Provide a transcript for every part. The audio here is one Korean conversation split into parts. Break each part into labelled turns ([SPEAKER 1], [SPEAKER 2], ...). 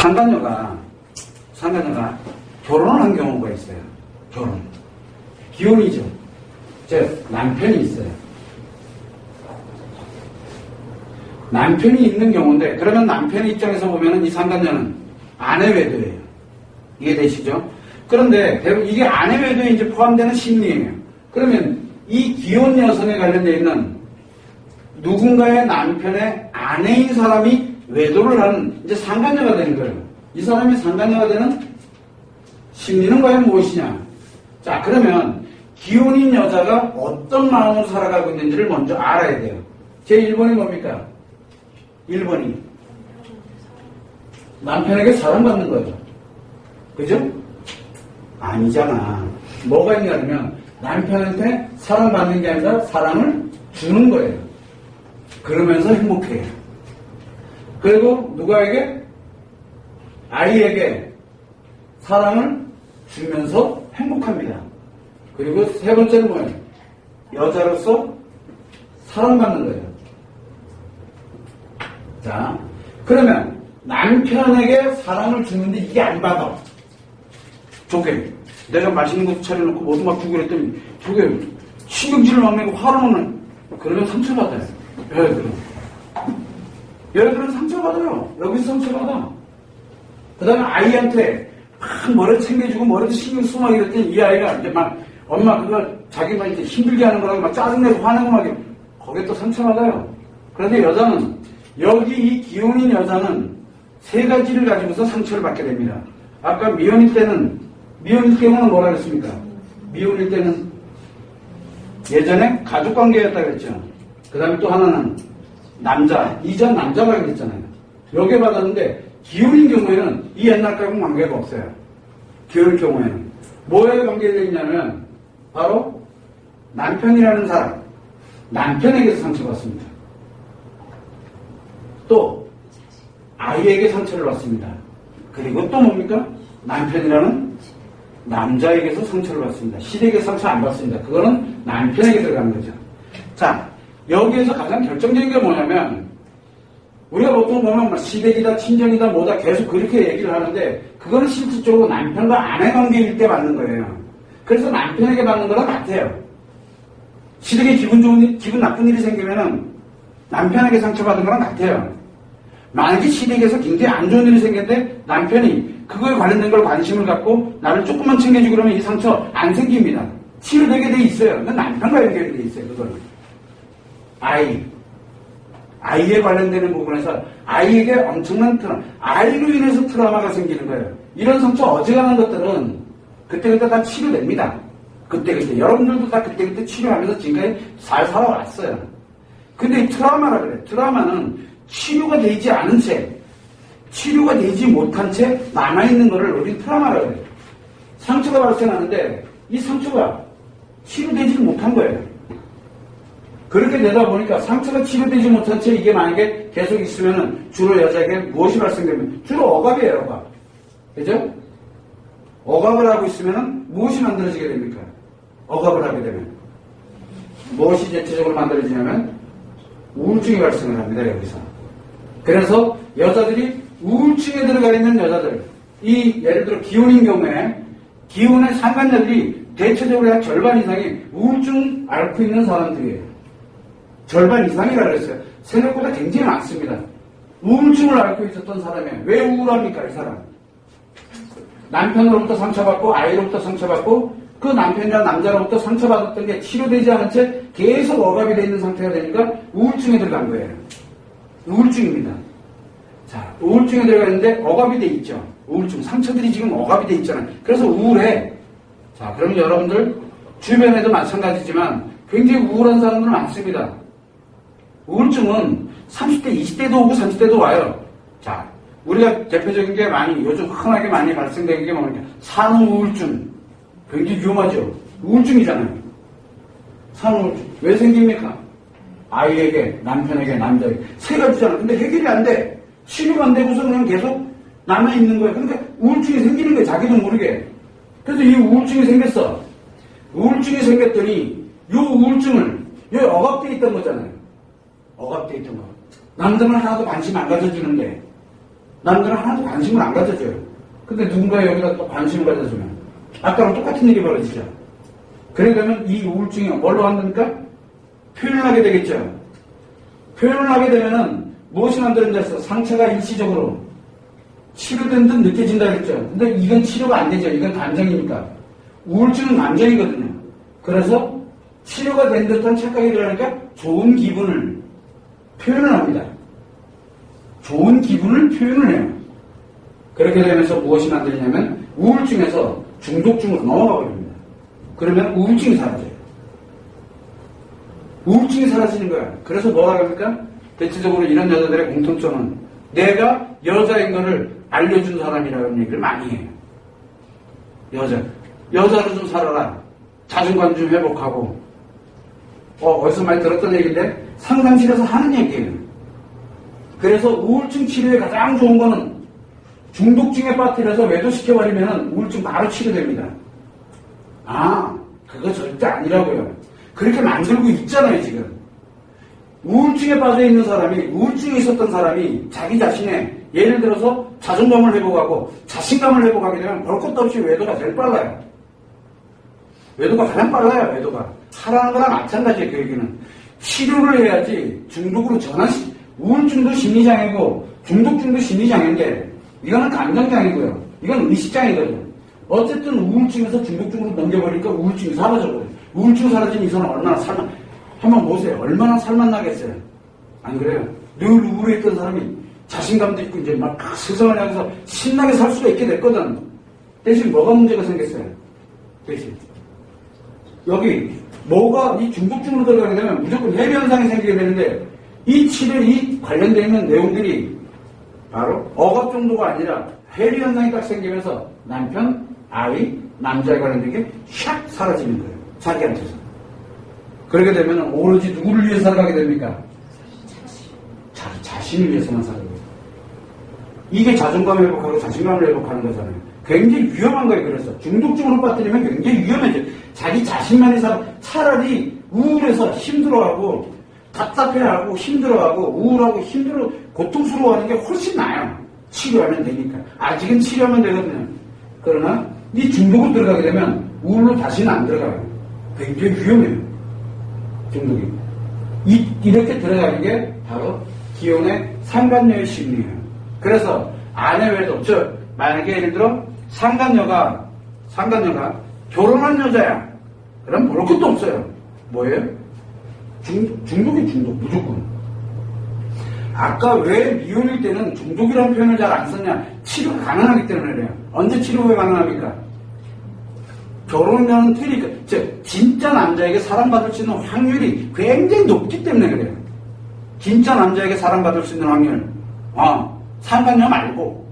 [SPEAKER 1] 상간녀가 결혼을 한 경우가 있어요. 결혼. 기혼이죠. 즉 남편이 있어요. 남편이 있는 경우인데, 그러면 남편의 입장에서 보면은 이 상간녀는 아내 외도예요. 이해되시죠? 그런데 대부분 이게 아내 외도에 이제 포함되는 심리예요. 그러면 이 기혼 여성에 관련되어 있는 누군가의 남편의 아내인 사람이 외도를 하는 이제 상간녀가 되는 거예요. 이 사람이 상간녀가 되는 심리는 과연 무엇이냐? 자, 그러면 기혼인 여자가 어떤 마음으로 살아가고 있는지를 먼저 알아야 돼요. 제 1번이 뭡니까? 1번이 남편에게 사랑받는 거예요. 그죠? 아니잖아. 뭐가 있냐면 남편한테 사랑받는 게 아니라 사랑을 주는 거예요. 그러면서 행복해요. 그리고 누구에게? 아이에게 사랑을 주면서 행복합니다. 그리고 세 번째는 뭐예요? 여자로서 사랑받는 거예요. 자, 그러면 남편에게 사랑을 주는데 이게 안 받아. 저게 내가 맛있는 거 차려놓고 뭐도 막 주고 그랬더니 저게 신경질을 막 내고 화를 먹는, 그러면 상처받아요. 여자들은 상처받아요. 여기서 상처받아. 그 다음에 아이한테 막 뭐를 챙겨주고 뭐라도 신경 쓰고 막 이랬더니 이 아이가 이제 막 엄마 그거 자기만 이제 힘들게 하는 거라고 막 짜증내고 화내고 막 거기에 또 상처받아요. 그런데 여자는 여기 이 기혼인 여자는 세 가지를 가지고서 상처를 받게 됩니다. 아까 미혼일 때는 뭐라 그랬습니까? 미혼일 때는 예전에 가족관계였다 그랬죠. 그 다음에 또 하나는 이전 남자가 그랬잖아요. 여기에 받았는데 기혼인 경우에는 이 옛날과는 관계가 없어요. 기혼일 경우에는 뭐에 관계가 있냐면 바로 남편이라는 사람, 남편에게서 상처받습니다. 또 아이에게 상처를 받습니다. 그리고 또 뭡니까? 남편이라는 남자에게서 상처를 받습니다. 시댁에 상처 안 받습니다. 그거는 남편에게 들어가는 거죠. 자, 여기에서 가장 결정적인 게 뭐냐면 우리가 보통 보면 뭐 시댁이다 친정이다 뭐다 계속 그렇게 얘기를 하는데 그거는 실질적으로 남편과 아내 관계일 때 받는 거예요. 그래서 남편에게 받는 거랑 같아요. 시댁에 기분 나쁜 일이 생기면은 남편에게 상처받은 거랑 같아요. 만약에 시댁에서 굉장히 안 좋은 일이 생겼는데 남편이 그거에 관련된 걸 관심을 갖고 나를 조금만 챙겨주고 그러면 이 상처 안 생깁니다. 치료되게 돼 있어요. 그건 남편과 연결이 돼 있어요. 그거는. 아이에 관련되는 부분에서 아이에게 엄청난 아이로 인해서 트라우마가 생기는 거예요. 이런 상처 어지간한 것들은 그때그때 다 치료됩니다. 그때그때. 여러분들도 다 그때그때 치료하면서 지금까지 잘 살아왔어요. 근데 이 트라우마라 그래. 트라우마는 치료가 되지 않은 채, 치료가 되지 못한 채 남아있는 거를 우리는 트라우마라 그래. 상처가 발생하는데 이 상처가 치료되지 못한 거예요. 그렇게 되다 보니까 상처가 치료되지 못한 채 이게 만약에 계속 있으면은 주로 여자에게 무엇이 발생되면 주로 억압이에요, 억압. 그죠? 억압을 하고 있으면은 무엇이 만들어지게 됩니까? 억압을 하게 되면. 무엇이 대체적으로 만들어지냐면 우울증이 발생을 합니다, 여기서. 그래서 여자들이 우울증에 들어가 있는 여자들, 예를 들어 기혼인 경우에 기혼의 상간녀들이 대체적으로 약 절반 이상이 우울증 앓고 있는 사람들이에요. 절반 이상이라 그랬어요. 생각보다 굉장히 많습니다. 우울증을 앓고 있었던 사람이에요. 왜 우울합니까, 이 사람? 남편으로부터 상처받고 아이로부터 상처받고 그 남편이나 남자로부터 상처받았던 게 치료되지 않은 채 계속 억압이 되어 있는 상태가 되니까 우울증에 들어간 거예요. 우울증입니다. 자, 우울증에 들어가 있는데 억압이 돼 있죠. 우울증, 상처들이 지금 억압이 돼 있잖아요. 그래서 우울해. 자, 그러면 여러분들 주변에도 마찬가지지만 굉장히 우울한 사람들 많습니다. 우울증은 30대, 20대도 오고 30대도 와요. 자, 우리가 대표적인 게 요즘 흔하게 많이 발생되는 게 뭡니까? 산후우울증. 굉장히 위험하죠. 우울증이잖아요. 산후우울증. 왜 생깁니까? 아이에게, 남편에게, 남자에게. 세 가지잖아. 근데 해결이 안 돼. 치료가 안 되고서 그냥 계속 남아있는 거예요. 그러니까 우울증이 생기는 거예요. 자기도 모르게. 그래서 이 우울증이 생겼어. 우울증이 생겼더니 이 우울증을 여기 억압되어 있던 거잖아요. 억압되어 있던 거. 남들은 하나도 관심 안 가져주는데 남들은 하나도 관심을 안 가져줘요. 근데 누군가 여기다 또 관심을 가져주면 아까랑 똑같은 일이 벌어지죠. 그러려면 이 우울증이 뭘로 한다니까? 표현을 하게 되겠죠. 표현을 하게 되면은 무엇이 만들어진다? 상처가 일시적으로 치료된 듯 느껴진다 그랬죠. 근데 이건 치료가 안 되죠. 이건 감정이니까. 우울증은 감정이거든요. 그래서 치료가 된 듯한 착각이 들어가니까 좋은 기분을 표현을 합니다. 좋은 기분을 표현을 해요. 그렇게 되면서 무엇이 만들냐면 우울증에서 중독증으로 넘어가 버립니다. 그러면 우울증이 사라져요. 우울증이 사라지는 거야. 그래서 뭐라 합니까? 대체적으로 이런 여자들의 공통점은 내가 여자인 거를 알려준 사람이라는 얘기를 많이 해요. 여자로 좀 살아라. 자존감 좀 회복하고. 어디서 많이 들었던 얘기인데 상담실에서 하는 얘기예요. 그래서 우울증 치료에 가장 좋은 거는 중독증에 빠뜨려서 외도시켜버리면 우울증 바로 치료됩니다. 그거 절대 아니라고요. 그렇게 만들고 있잖아요, 지금. 우울증에 빠져있는 사람이, 우울증에 있었던 사람이 자기 자신의 예를 들어서 자존감을 회복하고 자신감을 회복하게 되면 볼 것도 없이 외도가 제일 빨라요. 외도가 가장 빨라요, 외도가. 하라는 거랑 마찬가지예요, 그 얘기는. 치료를 해야지 중독으로 우울증도 심리장애고 중독증도 심리장애인데 이거는 감정장애고요. 이건 의식장애거든요. 어쨌든 우울증에서 중독증으로 넘겨버리니까 우울증이 사라져버려요. 우울증 사라지면 이 사람 얼마나 한번 보세요. 얼마나 살만나겠어요. 안 그래요? 늘 우울했던 사람이 자신감도 있고 이제 막 세상을 향해서 신나게 살 수가 있게 됐거든. 대신 뭐가 문제가 생겼어요? 대신 여기 뭐가 이 중독증으로 들어가게 되면 무조건 해비 현상이 생기게 되는데 이 치료에 관련되어 있는 내용들이 바로 억압 정도가 아니라 해비 현상이 딱 생기면서 남편, 아이, 남자에 관련된 게 샥 사라지는 거예요. 자기한테서. 그렇게 되면 오로지 누구를 위해서 살아가게 됩니까? 자신을 위해서만 살아가요. 이게 자존감을 회복하고 자신감을 회복하는 거잖아요. 굉장히 위험한 거예요. 그래서 중독증으로 빠뜨리면 굉장히 위험해져. 자기 자신만이 차라리 우울해서 힘들어하고 답답해하고 힘들어하고 우울하고 고통스러워하는 게 훨씬 나아요. 치료하면 되니까. 아직은 치료하면 되거든요. 그러나 이 중독으로 들어가게 되면 우울로 다시는 안 들어가요. 굉장히 위험해요. 중독이. 이렇게 들어가는 게 바로 기혼의 상간녀의 심리예요. 그래서 아내 외에도 만약에 예를 들어 상간녀가 결혼한 여자야. 그럼 볼 것도 없어요. 뭐예요? 중독이 중독, 무조건. 아까 왜 미혼일 때는 중독이라는 표현을 잘 안 썼냐? 치료가 가능하기 때문에 그래요. 언제 치료가 가능합니까? 결혼이라는 틀이, 진짜 남자에게 사랑받을 수 있는 확률이 굉장히 높기 때문에 그래요. 진짜 남자에게 사랑받을 수 있는 확률. 상간녀 말고,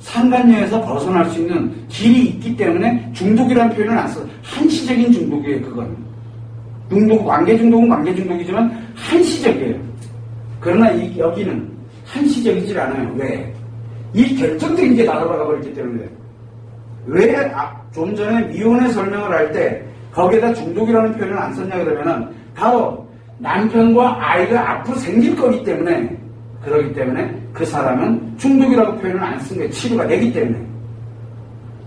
[SPEAKER 1] 상간녀에서 벗어날 수 있는 길이 있기 때문에 중독이라는 표현을 안 써요. 한시적인 중독이에요, 그건. 관계 중독은 관계 중독이지만 한시적이에요. 그러나 여기는 한시적이질 않아요. 왜? 이 결정적인 게 날아가 버렸기 때문에. 왜 좀 전에 미혼의 설명을 할 때 거기에다 중독이라는 표현을 안 썼냐 그러면은 바로 남편과 아이가 앞으로 생길 거기 때문에 그러기 때문에 그 사람은 중독이라고 표현을 안 쓴 게 치료가 되기 때문에.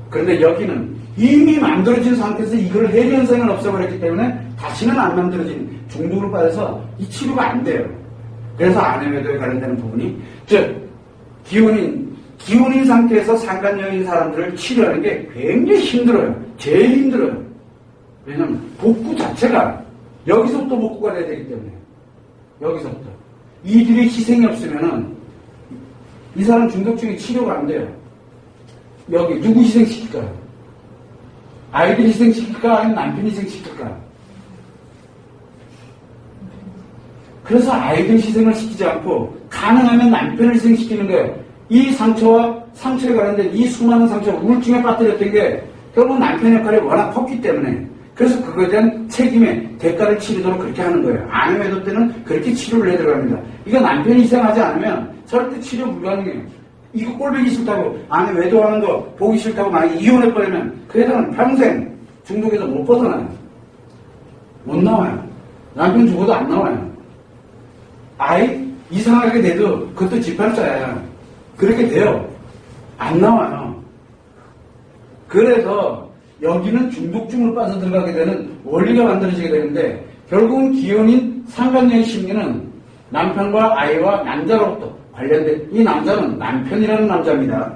[SPEAKER 1] 그런데 여기는 이미 만들어진 상태에서 이걸 해리 현상을 없애버렸기 때문에 다시는 안 만들어진 중독으로 빠져서 이 치료가 안 돼요. 그래서 아내외도에 관련되는 부분이 기혼인 상태에서 상간녀인 사람들을 치료하는 게 굉장히 힘들어요. 제일 힘들어요. 왜냐면 복구 자체가 여기서부터 복구가 돼야 되기 때문에. 여기서부터. 이들의 희생이 없으면은 이 사람 중독증이 치료가 안 돼요. 여기 누구 희생시킬까요? 아이들 희생시킬까? 아니면 남편 희생시킬까? 그래서 아이들 희생을 시키지 않고 가능하면 남편을 희생시키는 거예요. 이 상처에 관련된 이 수많은 상처를 우울증에 빠뜨렸던 게 결국 남편 역할이 워낙 컸기 때문에 그래서 그거에 대한 책임의 대가를 치르도록 그렇게 하는 거예요. 아내 외도 때는 그렇게 치료를 해 들어갑니다. 이거 남편이 희생하지 않으면 절대 치료 불가능해요. 이거 꼴보기 싫다고 아내 외도하는 거 보기 싫다고 만약에 이혼해버리면 그 애들은 평생 중독에서 못 벗어나요. 못 나와요. 남편 죽어도 안 나와요. 아이 이상하게 돼도 그것도 집팔자야. 그렇게 돼요. 안 나와요. 그래서 여기는 중독증으로 빠져들어가게 되는 원리가 만들어지게 되는데 결국은 기혼인 상간녀의 심리는 남편과 아이와 남자로부터 관련된 이 남자는 남편이라는 남자입니다.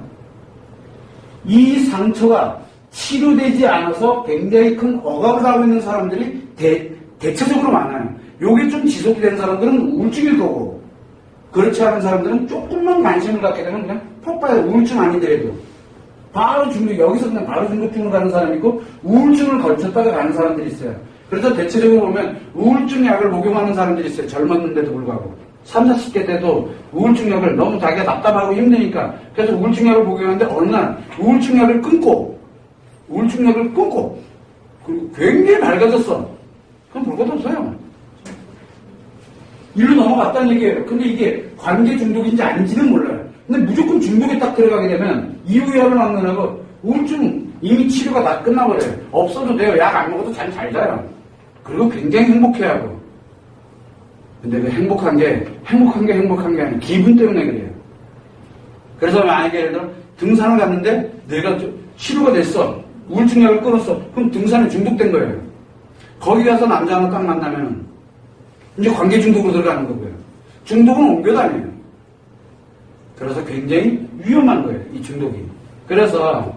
[SPEAKER 1] 이 상처가 치료되지 않아서 굉장히 큰 억압을 하고 있는 사람들이 대체적으로 많아요. 요게 좀 지속이 된 사람들은 우울증일 거고 그렇지 않은 사람들은 조금만 관심을 갖게 되면 그냥 폭발해요. 우울증 아니더라도 바로 중독, 여기서 그냥 바로 중독증으로 가는 사람이 있고 우울증을 걸쳤다가 가는 사람들이 있어요. 그래서 대체적으로 보면 우울증 약을 복용하는 사람들이 있어요. 젊었는데도 불구하고 30, 40대 때도 우울증 약을 너무 자기가 답답하고 힘드니까 그래서 우울증 약을 복용하는데 어느 날 우울증 약을 끊고 그리고 굉장히 밝아졌어. 그럼 볼 것도 없어요. 일로 넘어갔다는 얘기예요. 근데 이게 관계 중독인지 아닌지는 몰라요. 근데 무조건 중독에 딱 들어가게 되면 이후약을 막론하고 우울증 이미 치료가 다 끝나버려요. 없어도 돼요. 약 안 먹어도 잠 잘 자요. 그리고 굉장히 행복해하고. 근데 그 행복한 게 아니라 기분 때문에 그래요. 그래서 만약에 예를 들어 등산을 갔는데 내가 치료가 됐어. 우울증 약을 끊었어. 그럼 등산에 중독된 거예요. 거기 가서 남자 하나 딱 만나면 이제 관계 중독으로 들어가는 거고요. 중독은 옮겨 다녀요. 그래서 굉장히 위험한 거예요. 이 중독이. 그래서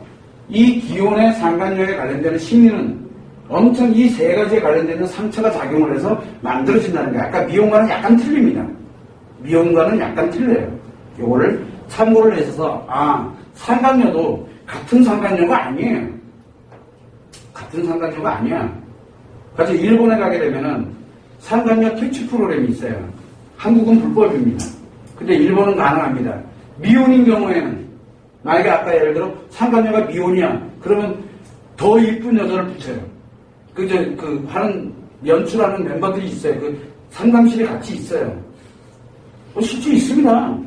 [SPEAKER 1] 이 기혼의 상간녀에 관련되는 심리는 엄청 이 세 가지에 관련되는 상처가 작용을 해서 만들어진다는 거예요. 아까 미혼과는 약간 틀립니다. 미혼과는 약간 틀려요. 요거를 참고를 해서 상간녀도 같은 상간녀가 아니에요. 같은 상간녀가 아니야. 그래서 일본에 가게 되면은 상간녀 퇴치 프로그램이 있어요. 한국은 불법입니다. 근데 일본은 가능합니다. 미혼인 경우에는 만약에 아까 예를 들어 상간녀가 미혼이야. 그러면 더 이쁜 여자를 붙여요. 하는 연출하는 멤버들이 있어요. 그 상담실에 같이 있어요. 실제 있습니다.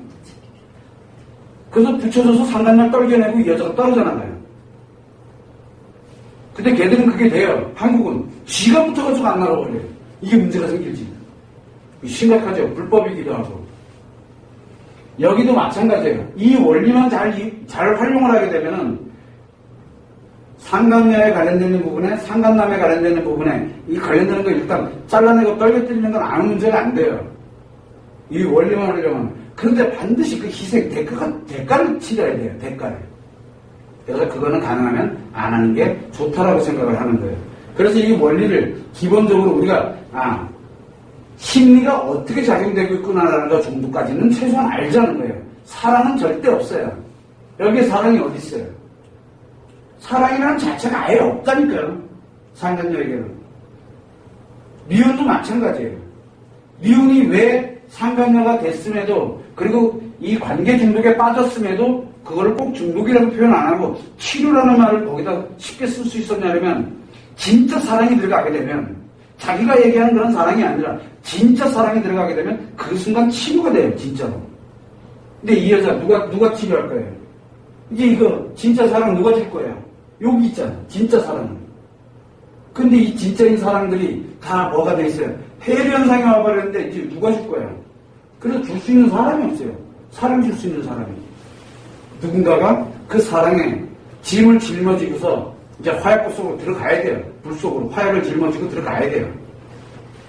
[SPEAKER 1] 그래서 붙여줘서 상간녀 떨겨내고 이 여자가 떨어져 나가요. 근데 걔들은 그게 돼요. 한국은 지가 붙어가지고 안 나가버려요. 이게 문제가 생길지. 심각하죠. 불법이기도 하고. 여기도 마찬가지예요. 이 원리만 잘 활용을 하게 되면은 상간녀에 관련되는 부분에 상간남에 관련되는 부분에 이 관련되는 거 일단 잘라내고 떨겨뜨리는 건 아무 문제가 안 돼요. 이 원리만 활용하면. 그런데 반드시 그 희생, 대가를 치러야 돼요. 대가를. 그래서 그거는 가능하면 안 하는 게 좋다라고 생각을 하는 거예요. 그래서 이 원리를 기본적으로 우리가 심리가 어떻게 작용되고 있구나라는 것 정도까지는 최소한 알자는 거예요. 사랑은 절대 없어요. 여기에 사랑이 어디 있어요? 사랑이라는 자체가 아예 없다니까요. 상간녀에게는. 미혼도 마찬가지예요. 미혼이 왜 상간녀가 됐음에도 그리고 이 관계 중독에 빠졌음에도 그거를 꼭 중독이라고 표현 안 하고 치료라는 말을 거기다 쉽게 쓸 수 있었냐면 진짜 사랑이 들어가게 되면 자기가 얘기하는 그런 사랑이 아니라 진짜 사랑이 들어가게 되면 그 순간 치료가 돼요. 진짜로. 근데 이 여자 누가 치료할 거예요? 이제 이거 진짜 사랑 누가 줄 거예요? 여기 있잖아. 진짜 사랑은. 근데 이 진짜인 사랑들이 다 뭐가 돼 있어요? 폐렴상에 와버렸는데 이제 누가 줄 거예요? 그래서 줄 수 있는 사람이 없어요. 사랑 줄 수 있는 사람이. 누군가가 그 사랑에 짐을 짊어지고서 이제 화약고 속으로 들어가야 돼요. 불 속으로 화약을 짊어지고 들어가야 돼요.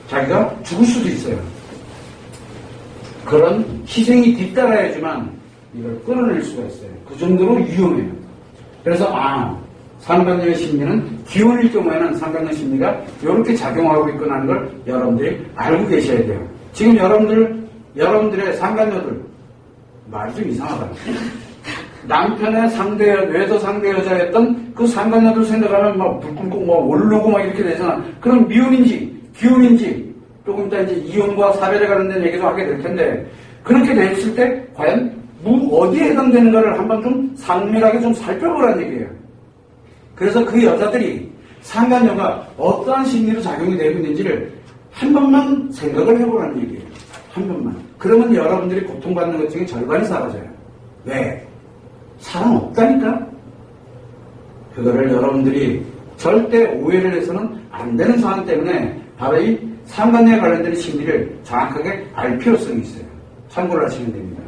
[SPEAKER 1] 자기가 죽을 수도 있어요. 그런 희생이 뒤따라야지만 이걸 끌어낼 수가 있어요. 그 정도로 위험해요. 그래서 상간녀의 심리는 기혼일 경우에는 상간녀 심리가 이렇게 작용하고 있구나 하는 걸 여러분들이 알고 계셔야 돼요. 지금 여러분들의 상간녀들 말이 좀 이상하다. 남편의 외도 상대 여자였던 그 상간녀들 생각하면 막 불끈 오르고 막 이렇게 되잖아. 그럼 미혼인지 기혼인지 조금 이따 이제 이혼과 사별에 관련된 얘기도 하게 될 텐데 그렇게 됐을 때 과연 어디에 해당되는가를 한번 좀 상밀하게 좀 살펴보라는 얘기예요. 그래서 그 여자들이 상간녀가 어떠한 심리로 작용이 되고 있는지를 한 번만 생각을 해보라는 얘기예요. 한 번만. 그러면 여러분들이 고통받는 것 중에 절반이 사라져요. 왜? 사랑 없다니까? 그거를 여러분들이 절대 오해를 해서는 안 되는 상황 때문에 바로 이 상간녀에 관련된 심리를 정확하게 알 필요성이 있어요. 참고를 하시면 됩니다.